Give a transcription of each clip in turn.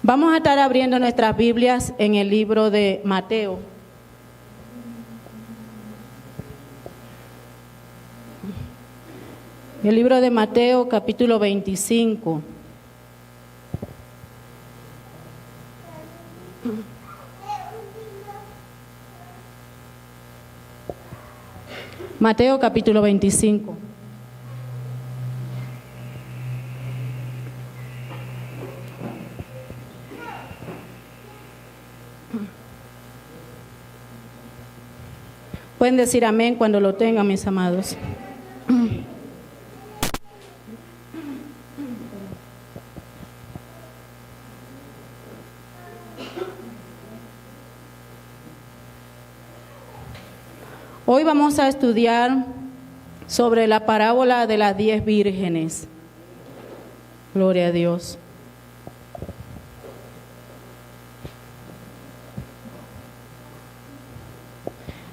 Vamos a estar abriendo nuestras Biblias en el libro de Mateo. El libro de Mateo, capítulo 25. Mateo, capítulo 25. Pueden decir amén cuando lo tengan, mis amados. Hoy vamos a estudiar sobre la parábola de las 10 vírgenes. Gloria a Dios.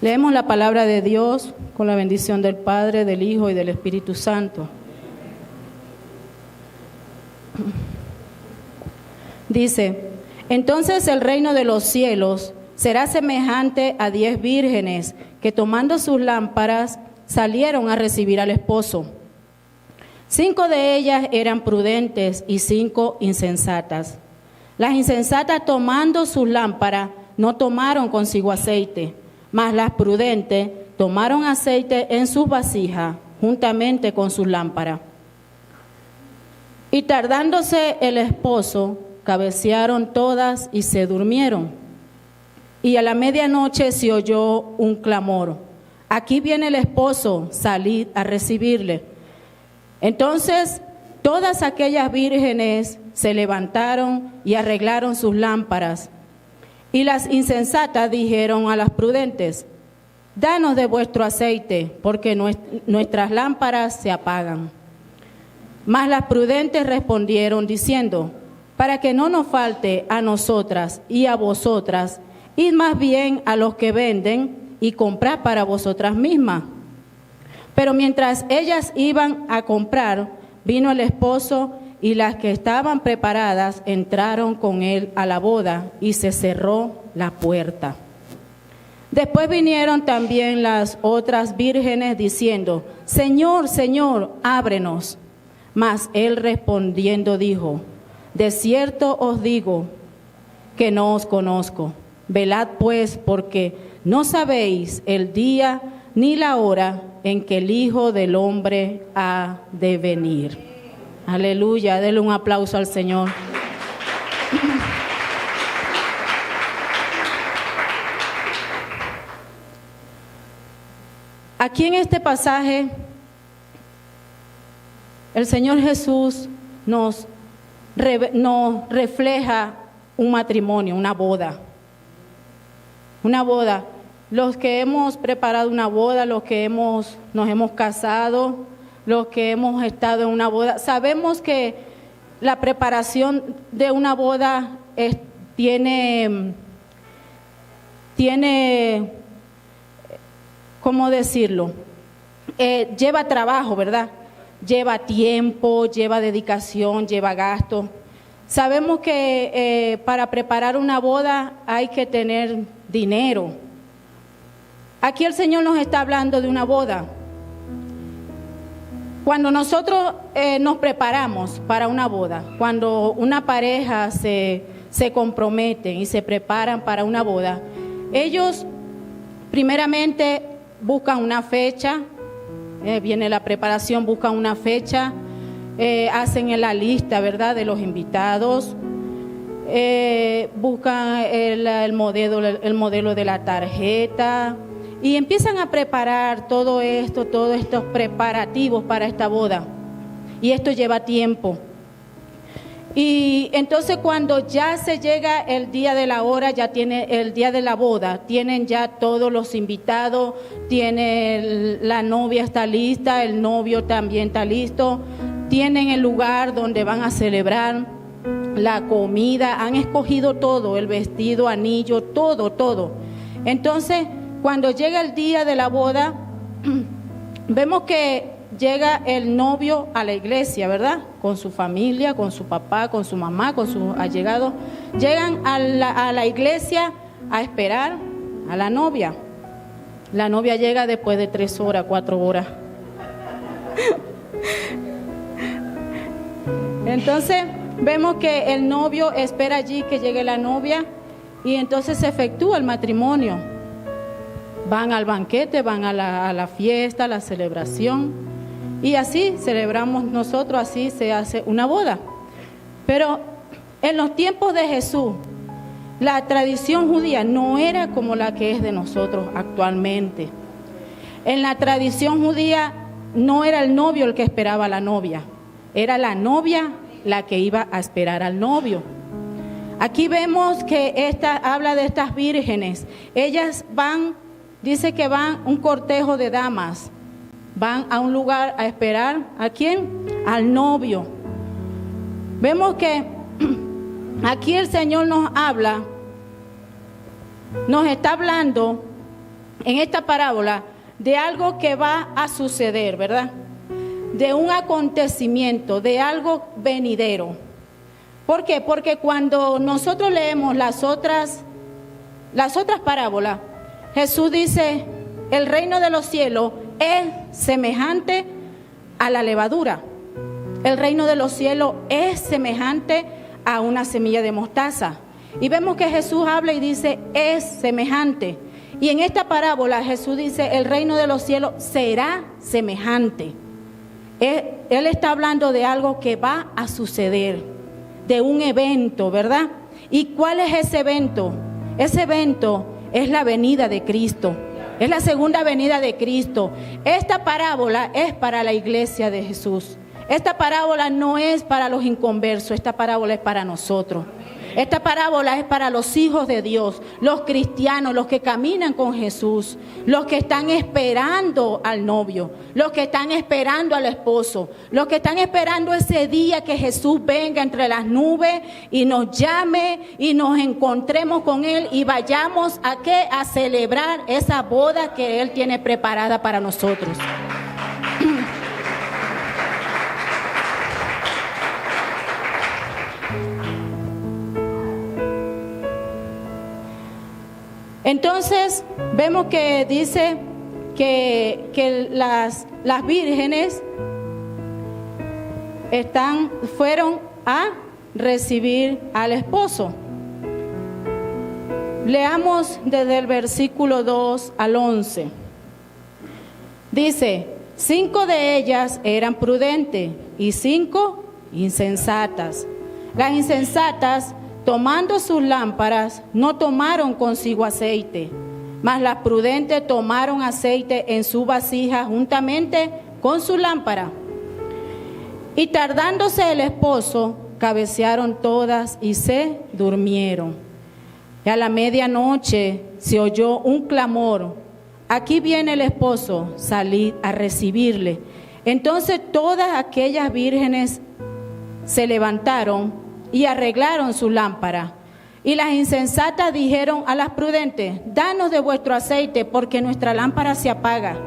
Leemos la palabra de Dios con la bendición del Padre, del Hijo y del Espíritu Santo. Dice: entonces el reino de los cielos será semejante a 10 vírgenes que tomando sus lámparas salieron a recibir al esposo. 5 de ellas eran prudentes y 5 insensatas. Las insensatas, tomando sus lámparas, no tomaron consigo aceite, mas las prudentes tomaron aceite en sus vasijas juntamente con sus lámparas. Y tardándose el esposo, cabecearon todas y se durmieron. Y a la medianoche se oyó un clamor: aquí viene el esposo, salid a recibirle. Entonces todas aquellas vírgenes se levantaron y arreglaron sus lámparas. Y las insensatas dijeron a las prudentes: danos de vuestro aceite, porque nuestras lámparas se apagan. Mas las prudentes respondieron diciendo: para que no nos falte a nosotras y a vosotras, id más bien a los que venden y comprad para vosotras mismas. Pero mientras ellas iban a comprar, vino el esposo, y las que estaban preparadas entraron con él a la boda, y se cerró la puerta. Después vinieron también las otras vírgenes diciendo: Señor, Señor, ábrenos. Mas él respondiendo dijo: de cierto os digo que no os conozco. Velad pues, porque no sabéis el día ni la hora en que el Hijo del Hombre ha de venir. Aleluya, denle un aplauso al Señor. Aquí en este pasaje, el Señor Jesús nos refleja un matrimonio, una boda. Una boda. Los que hemos preparado una boda, los que nos hemos casado, los que hemos estado en una boda, sabemos que la preparación de una boda tiene, ¿cómo decirlo? Lleva trabajo, ¿verdad? Lleva tiempo, lleva dedicación, lleva gasto. Sabemos que para preparar una boda hay que tener dinero. Aquí el Señor nos está hablando de una boda. Cuando nosotros nos preparamos para una boda, cuando una pareja se comprometen y se preparan para una boda, ellos primeramente buscan una fecha, viene la preparación, buscan una fecha, hacen la lista, ¿verdad?, de los invitados, buscan el modelo de la tarjeta, y empiezan a preparar todos estos preparativos para esta boda. Y esto lleva tiempo. Y entonces cuando ya se llega el día de la hora, ya tiene el día de la boda, tienen ya todos los invitados, la novia está lista, el novio también está listo, tienen el lugar donde van a celebrar, la comida, han escogido todo, el vestido, anillo, todo. Entonces, cuando llega el día de la boda, vemos que llega el novio a la iglesia, ¿verdad? Con su familia, con su papá, con su mamá, con sus allegados. Llegan a la iglesia a esperar a la novia. La novia llega después de 3 horas, 4 horas. Entonces vemos que el novio espera allí que llegue la novia y entonces se efectúa el matrimonio. Van al banquete, van a la fiesta, a la celebración y así celebramos nosotros, así se hace una boda. Pero en los tiempos de Jesús, la tradición judía no era como la que es de nosotros actualmente. En la tradición judía no era el novio el que esperaba a la novia, era la novia la que iba a esperar al novio. Aquí vemos que habla de estas vírgenes. Ellas van, dice que van un cortejo de damas, van a un lugar a esperar, ¿a quién? Al novio. Vemos que aquí el Señor nos está hablando en esta parábola de algo que va a suceder, ¿verdad? De un acontecimiento, de algo venidero. ¿Por qué? Porque cuando nosotros leemos las otras parábolas, Jesús dice, el reino de los cielos es semejante a la levadura. El reino de los cielos es semejante a una semilla de mostaza. Y vemos que Jesús habla y dice, es semejante. Y en esta parábola Jesús dice, el reino de los cielos será semejante. Él está hablando de algo que va a suceder, de un evento, ¿verdad? ¿Y cuál es ese evento? Ese evento es la venida de Cristo, es la segunda venida de Cristo. Esta parábola es para la iglesia de Jesús. Esta parábola no es para los inconversos, esta parábola es para nosotros. Esta parábola es para los hijos de Dios, los cristianos, los que caminan con Jesús, los que están esperando al novio, los que están esperando al esposo, los que están esperando ese día que Jesús venga entre las nubes y nos llame y nos encontremos con Él y vayamos a ¿qué? A celebrar esa boda que Él tiene preparada para nosotros. Entonces vemos que dice que las vírgenes fueron a recibir al esposo. Leamos desde el versículo 2 al 11. Dice, 5 de ellas eran prudentes y 5 insensatas. Las insensatas, tomando sus lámparas, no tomaron consigo aceite, mas las prudentes tomaron aceite en su vasija juntamente con su lámpara. Y tardándose el esposo, cabecearon todas y se durmieron. Y a la medianoche se oyó un clamor: aquí viene el esposo, salid a recibirle. Entonces todas aquellas vírgenes se levantaron y arreglaron su lámpara. Y las insensatas dijeron a las prudentes: danos de vuestro aceite, porque nuestra lámpara se apaga.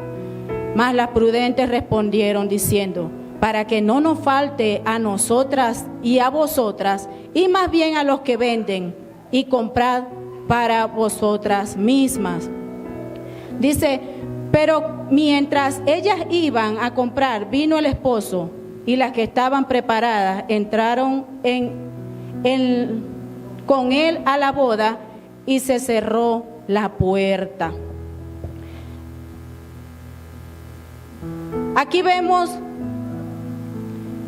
Mas las prudentes respondieron diciendo: para que no nos falte a nosotras y a vosotras, y más bien a los que venden, y comprad para vosotras mismas. Dice, pero mientras ellas iban a comprar, vino el esposo, y las que estaban preparadas entraron con él a la boda, y se cerró la puerta. Aquí vemos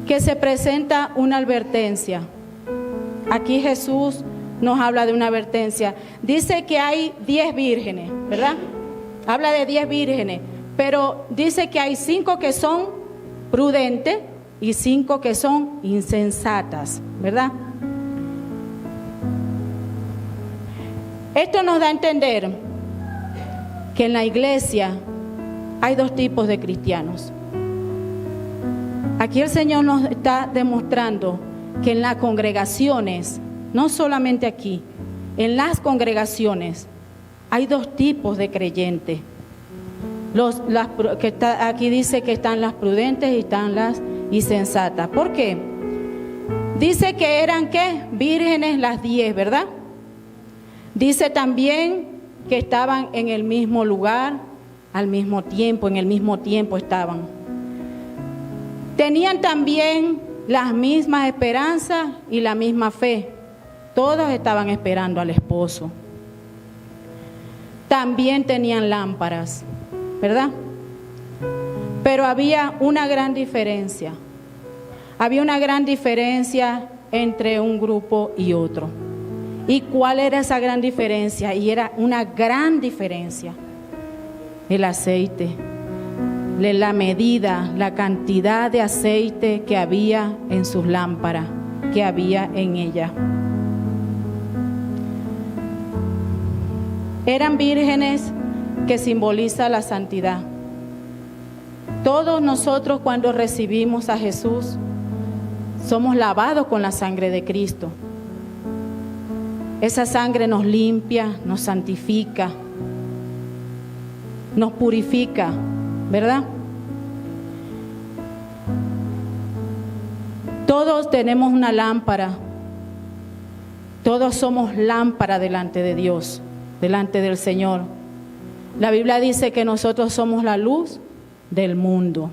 que se presenta una advertencia. Aquí Jesús nos habla de una advertencia. Dice que hay 10 vírgenes, ¿verdad? Habla de 10 vírgenes, pero dice que hay 5 que son prudentes y 5 que son insensatas, ¿verdad? Esto nos da a entender que en la iglesia hay 2 tipos de cristianos. Aquí el Señor nos está demostrando que en las congregaciones, no solamente aquí, en las congregaciones hay 2 tipos de creyentes. Aquí dice que están las prudentes y están las insensatas. ¿Por qué? Dice que eran, ¿qué? Vírgenes las 10, ¿verdad? Dice también que estaban en el mismo lugar, al mismo tiempo, en el mismo tiempo estaban. Tenían también las mismas esperanzas y la misma fe. Todas estaban esperando al esposo. También tenían lámparas, ¿verdad? Pero había una gran diferencia. Había una gran diferencia entre un grupo y otro. ¿Y cuál era esa gran diferencia? Y era una gran diferencia. El aceite, la medida, la cantidad de aceite que había en sus lámparas, que había en ella. Eran vírgenes que simboliza la santidad. Todos nosotros cuando recibimos a Jesús somos lavados con la sangre de Cristo. Esa sangre nos limpia, nos santifica, nos purifica, ¿verdad? Todos tenemos una lámpara. Todos somos lámpara delante de Dios, delante del Señor. La Biblia dice que nosotros somos la luz del mundo.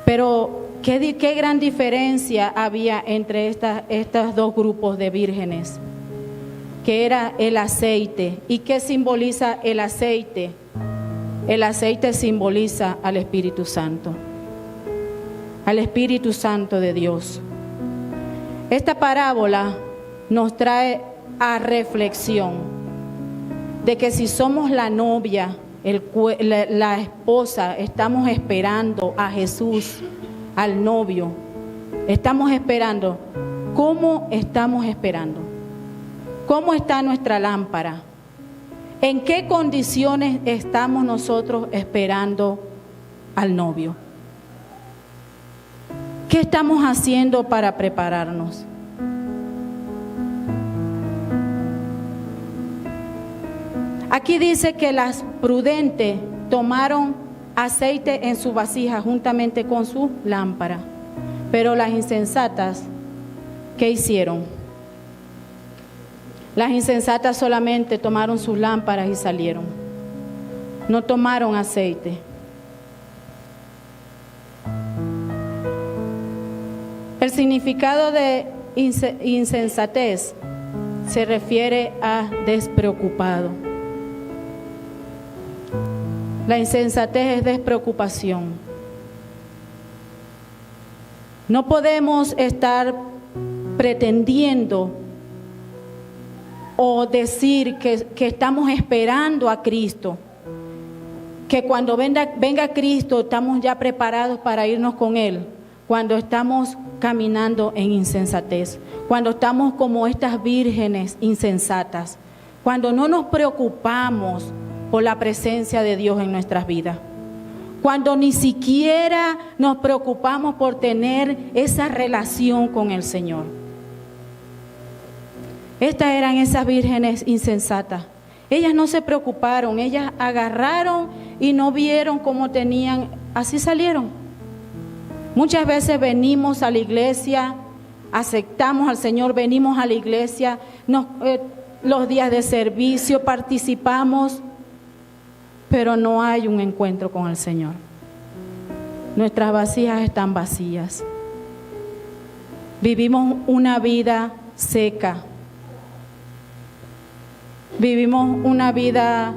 Pero ¿qué gran diferencia había entre estos dos grupos de vírgenes? Que era el aceite. ¿Y qué simboliza el aceite? El aceite simboliza al Espíritu Santo, al Espíritu Santo de Dios. Esta parábola nos trae a reflexión de que si somos la novia, la esposa, estamos esperando a Jesús, al novio, estamos esperando. ¿Cómo estamos esperando? ¿Cómo está nuestra lámpara? ¿En qué condiciones estamos nosotros esperando al novio? ¿Qué estamos haciendo para prepararnos? Aquí dice que las prudentes tomaron aceite en su vasija juntamente con su lámpara, pero las insensatas, ¿qué hicieron? Las insensatas solamente tomaron sus lámparas y salieron. No tomaron aceite. El significado de insensatez se refiere a despreocupado. La insensatez es despreocupación. No podemos estar pretendiendo o decir que estamos esperando a Cristo, que cuando venga Cristo estamos ya preparados para irnos con Él, cuando estamos caminando en insensatez, cuando estamos como estas vírgenes insensatas, cuando no nos preocupamos por la presencia de Dios en nuestras vidas, cuando ni siquiera nos preocupamos por tener esa relación con el Señor. Estas eran esas vírgenes insensatas. Ellas no se preocuparon, ellas agarraron y no vieron cómo tenían, así salieron. Muchas veces venimos a la iglesia, aceptamos al Señor, venimos a la iglesia, los días de servicio participamos, pero no hay un encuentro con el Señor. Nuestras vasijas están vacías. Vivimos una vida seca. Vivimos una vida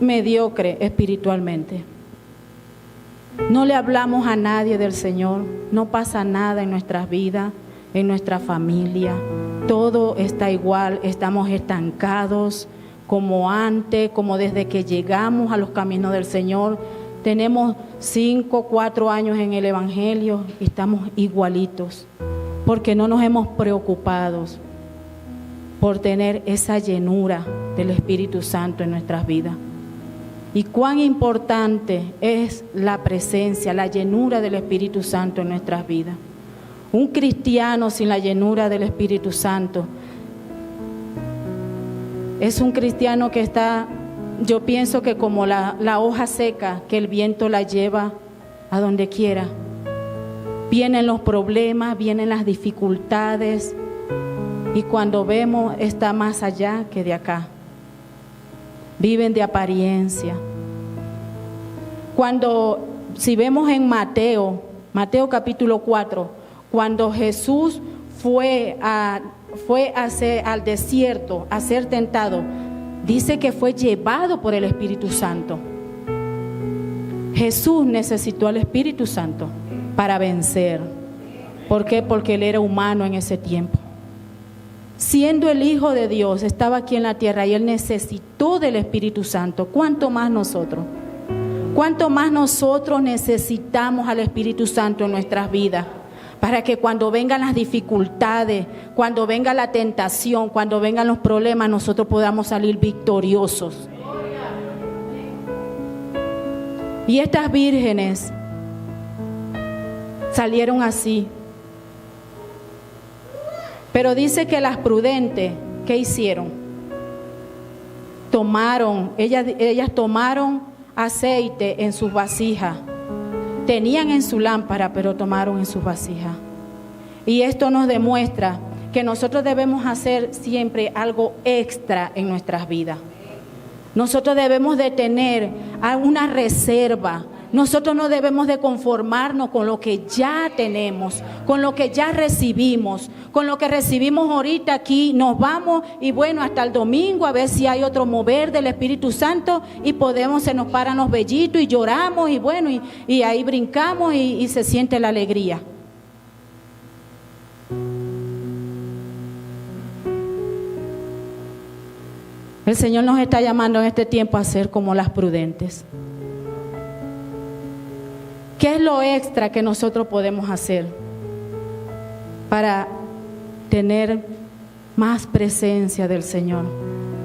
mediocre espiritualmente. No le hablamos a nadie del Señor. No pasa nada en nuestras vidas, en nuestra familia. Todo está igual, estamos estancados como antes, como desde que llegamos a los caminos del Señor. Tenemos 5, 4 años en el Evangelio y estamos igualitos, porque no nos hemos preocupado por tener esa llenura del Espíritu Santo en nuestras vidas. Y cuán importante es la presencia, la llenura del Espíritu Santo en nuestras vidas. Un cristiano sin la llenura del Espíritu Santo es un cristiano que está yo pienso que como la hoja seca, que el viento la lleva a donde quiera. Vienen los problemas, vienen las dificultades, y cuando vemos está más allá que de acá. Viven de apariencia. Si vemos en Mateo capítulo 4, cuando Jesús fue al desierto a ser tentado, dice que fue llevado por el Espíritu Santo. Jesús necesitó al Espíritu Santo para vencer. ¿Por qué? Porque Él era humano en ese tiempo. Siendo el Hijo de Dios, estaba aquí en la tierra y Él necesitó del Espíritu Santo. ¿Cuánto más nosotros? ¿Cuánto más nosotros necesitamos al Espíritu Santo en nuestras vidas? Para que cuando vengan las dificultades, cuando venga la tentación, cuando vengan los problemas, nosotros podamos salir victoriosos. Y estas vírgenes salieron así. Pero dice que las prudentes, ¿qué hicieron? Ellas tomaron aceite en sus vasijas. Tenían en su lámpara, pero tomaron en sus vasijas. Y esto nos demuestra que nosotros debemos hacer siempre algo extra en nuestras vidas. Nosotros debemos de tener una reserva. Nosotros no debemos de conformarnos con lo que ya tenemos, con lo que ya recibimos, con lo que recibimos ahorita aquí. Nos vamos y bueno, hasta el domingo a ver si hay otro mover del Espíritu Santo y se nos paran los vellitos y lloramos y bueno, y ahí brincamos y se siente la alegría. El Señor nos está llamando en este tiempo a ser como las prudentes. ¿Qué es lo extra que nosotros podemos hacer para tener más presencia del Señor?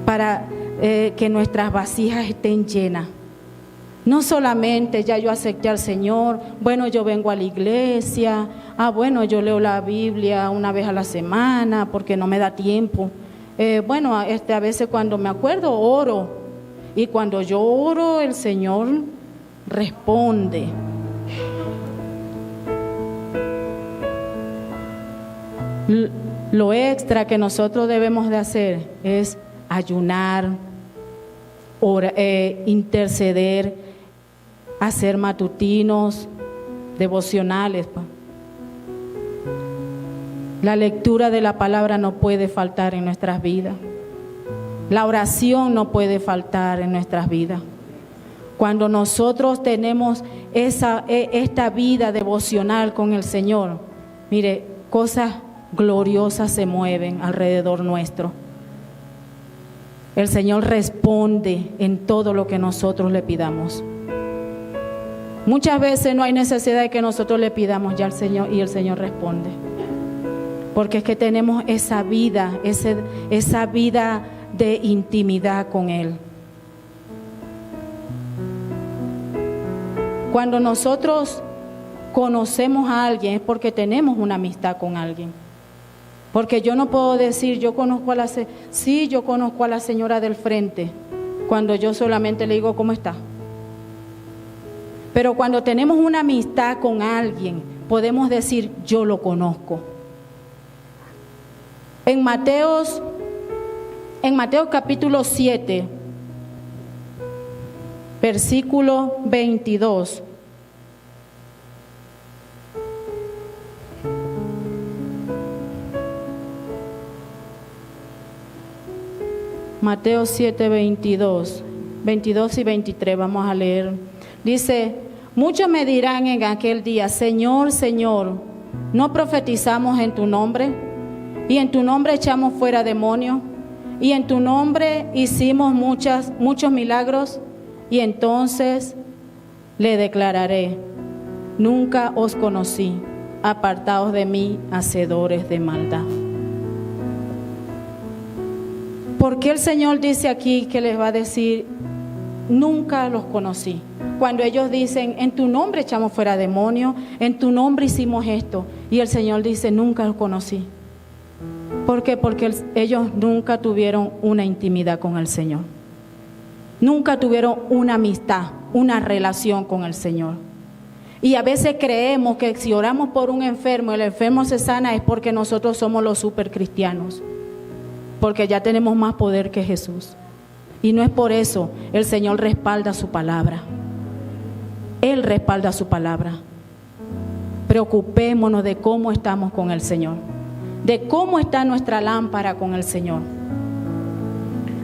Para que nuestras vasijas estén llenas. No solamente ya yo acepté al Señor, bueno, yo vengo a la iglesia, bueno, yo leo la Biblia una vez a la semana porque no me da tiempo. A veces cuando me acuerdo oro, y cuando yo oro el Señor responde. Lo extra que nosotros debemos de hacer es ayunar, interceder, hacer matutinos, devocionales. La lectura de la palabra no puede faltar en nuestras vidas. La oración no puede faltar en nuestras vidas. Cuando nosotros tenemos esta vida devocional con el Señor, mire, cosas gloriosas se mueven alrededor nuestro. El Señor responde en todo lo que nosotros le pidamos. Muchas veces no hay necesidad de que nosotros le pidamos ya al Señor y el Señor responde. Porque es que tenemos esa vida de intimidad con Él. Cuando nosotros conocemos a alguien es porque tenemos una amistad con alguien. Porque yo no puedo decir, yo conozco a la señora del frente, cuando yo solamente le digo, ¿cómo está? Pero cuando tenemos una amistad con alguien, podemos decir, yo lo conozco. En Mateo capítulo 7, versículo 22. Mateo 7, 22 y 23, vamos a leer. Dice, muchos me dirán en aquel día, Señor, Señor, ¿no profetizamos en tu nombre? Y en tu nombre echamos fuera demonios, y en tu nombre hicimos muchos milagros. Y entonces le declararé, nunca os conocí, apartaos de mí, hacedores de maldad. ¿Por qué el Señor dice aquí que les va a decir, nunca los conocí? Cuando ellos dicen, en tu nombre echamos fuera demonios, en tu nombre hicimos esto. Y el Señor dice, nunca los conocí. ¿Por qué? Porque ellos nunca tuvieron una intimidad con el Señor. Nunca tuvieron una amistad, una relación con el Señor. Y a veces creemos que si oramos por un enfermo, el enfermo se sana, es porque nosotros somos los supercristianos, porque ya tenemos más poder que Jesús. Y no es por eso. El Señor respalda su palabra. Él respalda su palabra. Preocupémonos de cómo estamos con el Señor, de cómo está nuestra lámpara con el Señor.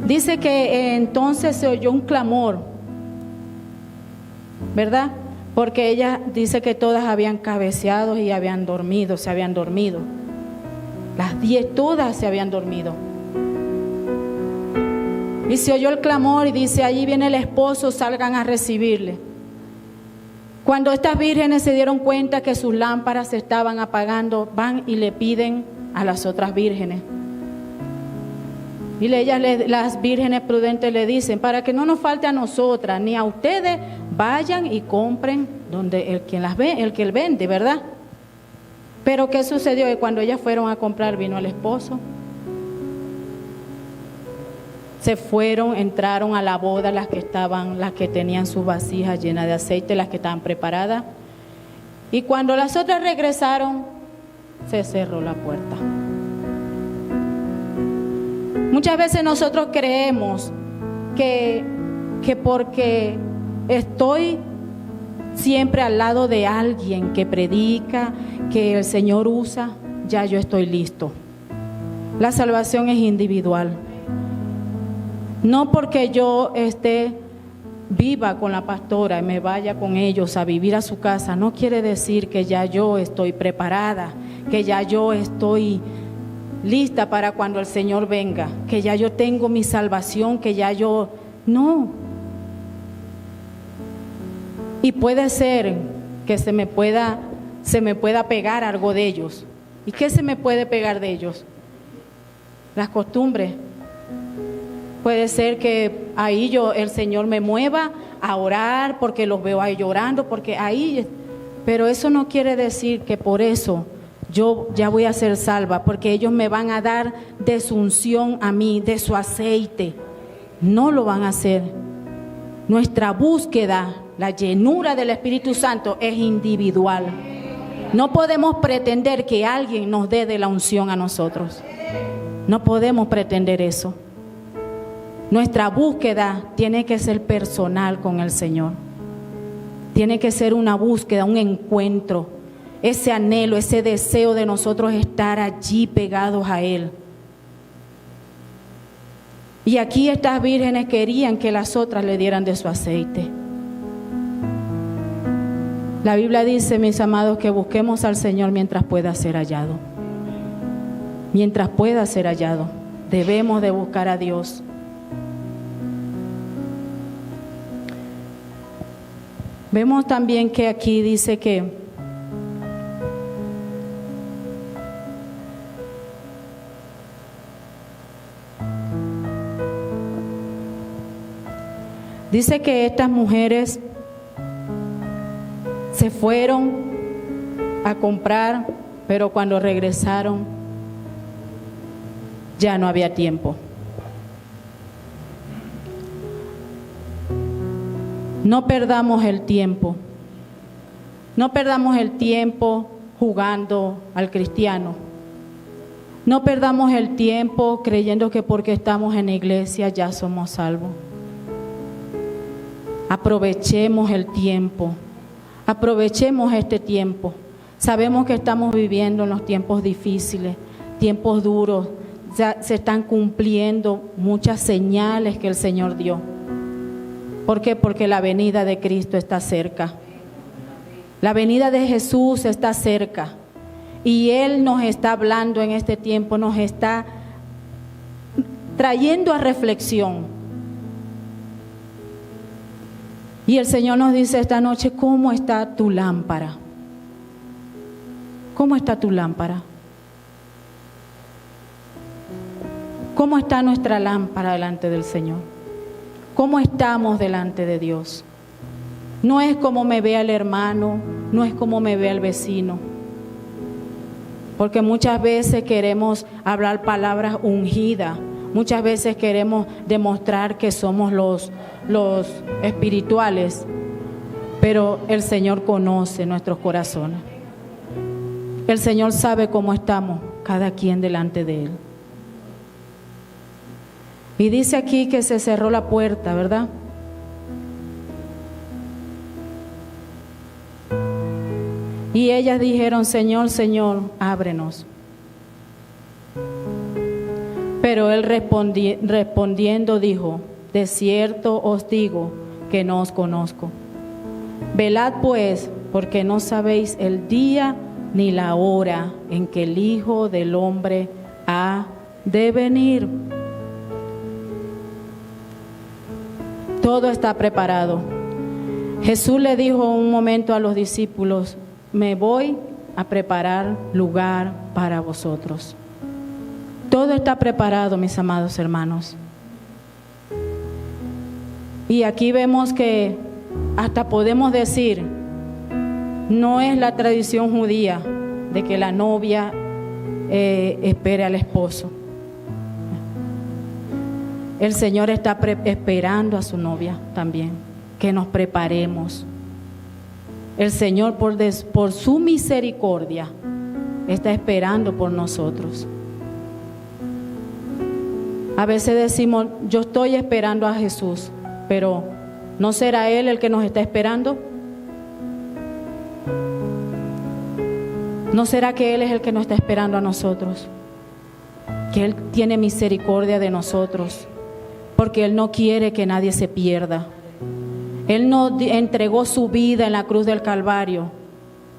Dice que entonces se oyó un clamor, ¿verdad? Porque ella dice que todas habían cabeceado y habían dormido, se habían dormido. Las 10 todas se habían dormido. Y se oyó el clamor y dice, allí viene el esposo, salgan a recibirle. Cuando estas vírgenes se dieron cuenta que sus lámparas se estaban apagando, van y le piden a las otras vírgenes. Y las vírgenes prudentes le dicen, para que no nos falte a nosotras ni a ustedes, vayan y compren donde el que él vende, ¿verdad? Pero ¿qué sucedió? Que cuando ellas fueron a comprar, vino el esposo. Se fueron, entraron a la boda las que tenían sus vasijas llenas de aceite, las que estaban preparadas. Y cuando las otras regresaron, se cerró la puerta. Muchas veces nosotros creemos que porque estoy siempre al lado de alguien que predica, que el Señor usa, ya yo estoy listo. La salvación es individual. No porque yo viva con la pastora y me vaya con ellos a vivir a su casa, no quiere decir que ya yo estoy preparada, que ya yo estoy lista para cuando el Señor venga, que ya yo tengo mi salvación, que ya yo... No. Y puede ser que se me pueda pegar algo de ellos. ¿Y qué se me puede pegar de ellos? Las costumbres. Puede ser que ahí el Señor me mueva a orar porque los veo ahí llorando, porque ahí... Pero eso no quiere decir que por eso yo ya voy a ser salva, porque ellos me van a dar de su unción a mí, de su aceite. No lo van a hacer. Nuestra búsqueda, la llenura del Espíritu Santo es individual. No podemos pretender que alguien nos dé de la unción a nosotros. No podemos pretender eso. Nuestra búsqueda tiene que ser personal con el Señor. Tiene que ser una búsqueda, un encuentro. Ese anhelo, ese deseo de nosotros estar allí pegados a Él. Y aquí estas vírgenes querían que las otras le dieran de su aceite. La Biblia dice, mis amados, que busquemos al Señor mientras pueda ser hallado. Mientras pueda ser hallado. Debemos de buscar a Dios. Vemos también que aquí dice que estas mujeres se fueron a comprar, pero cuando regresaron ya no había tiempo. No perdamos el tiempo. No perdamos el tiempo jugando al cristiano. No perdamos el tiempo creyendo que porque estamos en la iglesia ya somos salvos. Aprovechemos el tiempo. Aprovechemos este tiempo. Sabemos que estamos viviendo en los tiempos difíciles, tiempos duros. Ya se están cumpliendo muchas señales que el Señor dio. ¿Por qué? Porque la venida de Cristo está cerca. La venida de Jesús está cerca. Y Él nos está hablando en este tiempo, nos está trayendo a reflexión. Y el Señor nos dice esta noche, ¿cómo está tu lámpara? ¿Cómo está tu lámpara? ¿Cómo está nuestra lámpara delante del Señor? ¿Cómo estamos delante de Dios? No es como me ve el hermano, no es como me ve el vecino. Porque muchas veces queremos hablar palabras ungidas, Muchas veces queremos demostrar que somos los espirituales, pero el Señor conoce nuestros corazones. El Señor sabe cómo estamos cada quien delante de Él. Y dice aquí que se cerró la puerta, ¿verdad? Y ellas dijeron: Señor, Señor, ábrenos. Pero él respondiendo dijo: de cierto os digo que no os conozco. Velad pues, porque no sabéis el día ni la hora en que el Hijo del Hombre ha de venir. Todo está preparado. Jesús le dijo un momento a los discípulos: me voy a preparar lugar para vosotros. Todo está preparado, mis amados hermanos. Y aquí vemos que hasta podemos decir, no es la tradición judía de que la novia espere al esposo. El Señor está esperando a su novia también, que nos preparemos. El Señor por su misericordia está esperando por nosotros. A veces decimos: yo estoy esperando a Jesús, pero ¿no será Él el que nos está esperando? ¿No será que Él es el que nos está esperando a nosotros? Que Él tiene misericordia de nosotros, porque Él no quiere que nadie se pierda. Él no entregó su vida en la cruz del Calvario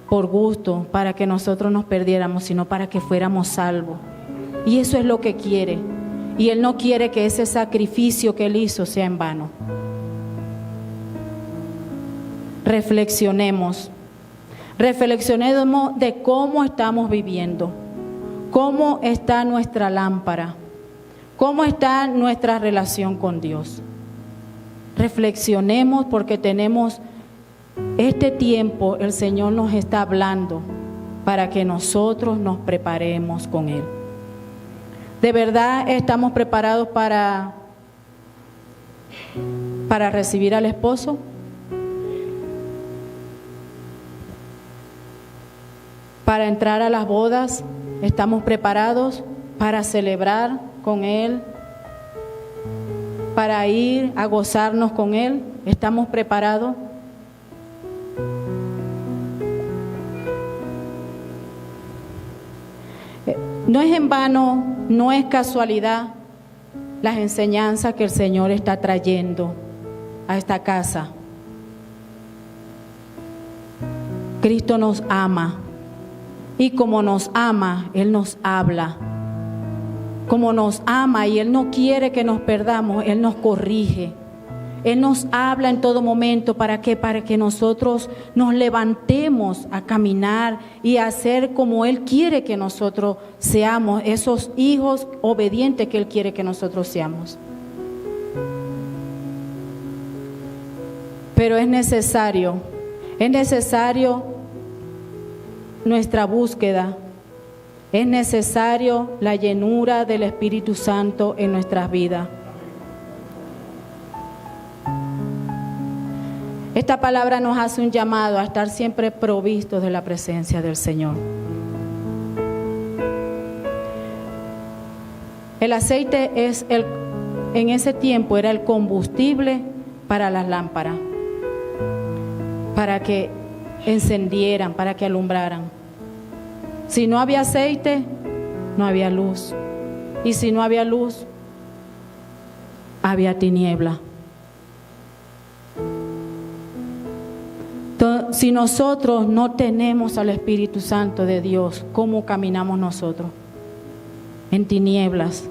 por gusto, para que nosotros nos perdiéramos, sino para que fuéramos salvos. Y eso es lo que quiere. Y Él no quiere que ese sacrificio que Él hizo sea en vano. Reflexionemos de cómo estamos viviendo, cómo está nuestra lámpara, cómo está nuestra relación con Dios. Reflexionemos, porque tenemos este tiempo, el Señor nos está hablando para que nosotros nos preparemos con Él. ¿De verdad estamos preparados para recibir al esposo? ¿Para entrar a las bodas? ¿Estamos preparados para celebrar con Él? ¿Para ir a gozarnos con Él? ¿Estamos preparados? No es en vano, no es casualidad las enseñanzas que el Señor está trayendo a esta casa. Cristo nos ama, y como nos ama, Él nos habla. Como nos ama y Él no quiere que nos perdamos, Él nos corrige. Él nos habla en todo momento. ¿Para qué? Para que nosotros nos levantemos a caminar y a hacer como Él quiere que nosotros seamos, esos hijos obedientes que Él quiere que nosotros seamos. Pero es necesario nuestra búsqueda, es necesario la llenura del Espíritu Santo en nuestras vidas. Esta palabra nos hace un llamado a estar siempre provistos de la presencia del Señor. El aceite en ese tiempo era el combustible para las lámparas, para que encendieran, para que alumbraran. Si no había aceite, no había luz. Y si no había luz, había tiniebla. Si nosotros no tenemos al Espíritu Santo de Dios, ¿cómo caminamos nosotros? En tinieblas.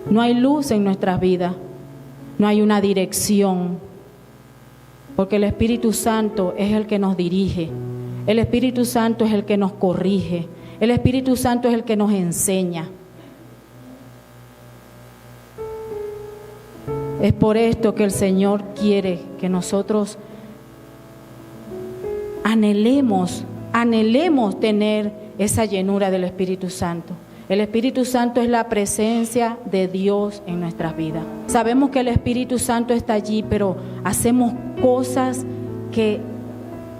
No hay luz en nuestras vidas. No hay una dirección. Porque el Espíritu Santo es el que nos dirige. El Espíritu Santo es el que nos corrige. El Espíritu Santo es el que nos enseña. Es por esto que el Señor quiere que nosotros anhelemos tener esa llenura del Espíritu Santo. El Espíritu Santo es la presencia de Dios en nuestras vidas. Sabemos que el Espíritu Santo está allí, pero hacemos cosas que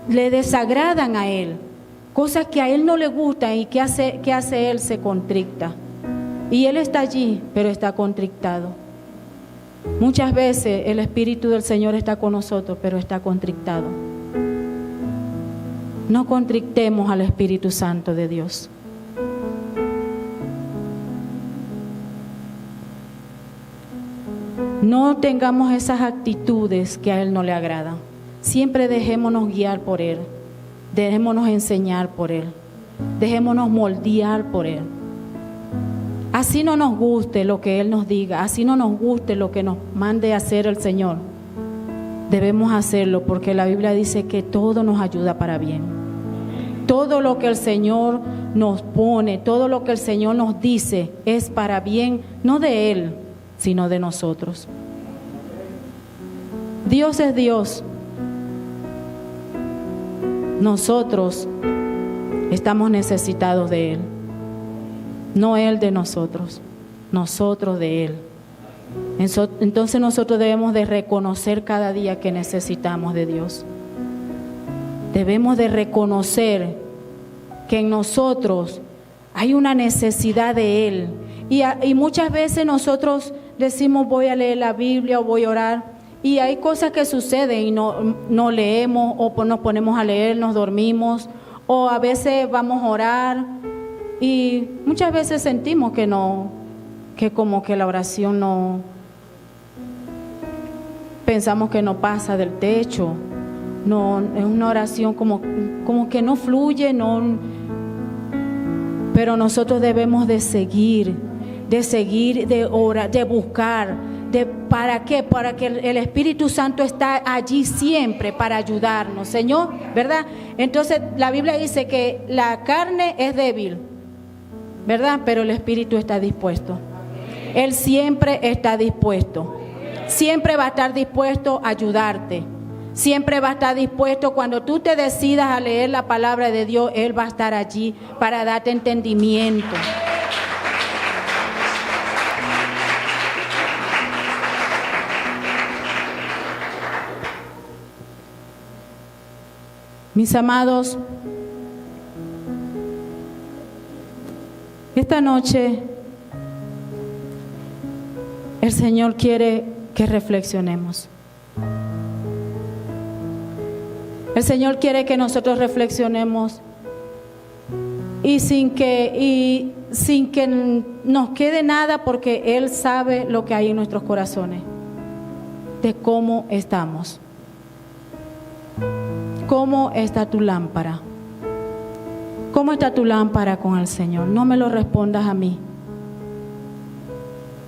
le desagradan a Él, cosas que a Él no le gustan. ¿Y qué hace Él? Se contricta. Y Él está allí, pero está contrictado. Muchas veces el Espíritu del Señor está con nosotros, pero está contrictado. No contrictemos al Espíritu Santo de Dios. No tengamos esas actitudes que a Él no le agradan. Siempre dejémonos guiar por Él. Dejémonos enseñar por Él. Dejémonos moldear por Él. Así no nos guste lo que Él nos diga, así no nos guste lo que nos mande a hacer el Señor, debemos hacerlo porque la Biblia dice que todo nos ayuda para bien. Todo lo que el Señor nos pone, todo lo que el Señor nos dice es para bien, no de Él, sino de nosotros. Dios es Dios. Nosotros estamos necesitados de Él. No Él de nosotros, nosotros de Él. Entonces nosotros debemos de reconocer cada día que necesitamos de Dios. Debemos de reconocer que en nosotros hay una necesidad de Él. Y muchas veces nosotros decimos voy a leer la Biblia o voy a orar. Y hay cosas que suceden y no leemos o nos ponemos a leer, nos dormimos. O a veces vamos a orar. Y muchas veces sentimos que como que la oración no, pensamos que no pasa del techo, no, es una oración como que no fluye, pero nosotros debemos de seguir, de orar, de buscar, ¿para qué? Para que el Espíritu Santo está allí siempre para ayudarnos, Señor, ¿verdad? Entonces la Biblia dice que la carne es débil, ¿verdad? Pero el Espíritu está dispuesto. Él siempre está dispuesto. Siempre va a estar dispuesto a ayudarte. Siempre va a estar dispuesto cuando tú te decidas a leer la palabra de Dios. Él va a estar allí para darte entendimiento. Mis amados, esta noche el Señor quiere que reflexionemos. El Señor quiere que nosotros reflexionemos y sin que nos quede nada, porque Él sabe lo que hay en nuestros corazones, de cómo estamos. ¿Cómo está tu lámpara? ¿Cómo está tu lámpara con el Señor? No me lo respondas a mí.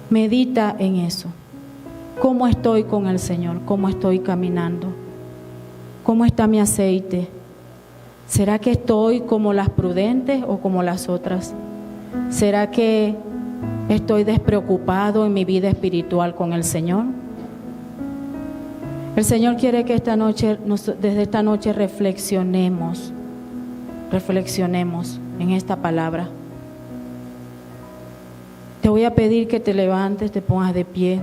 Medita en eso. ¿Cómo estoy con el Señor? ¿Cómo estoy caminando? ¿Cómo está mi aceite? ¿Será que estoy como las prudentes o como las otras? ¿Será que estoy despreocupado en mi vida espiritual con el Señor? El Señor quiere que esta noche, desde esta noche reflexionemos en esta palabra. Te voy a pedir que te levantes, te pongas de pie.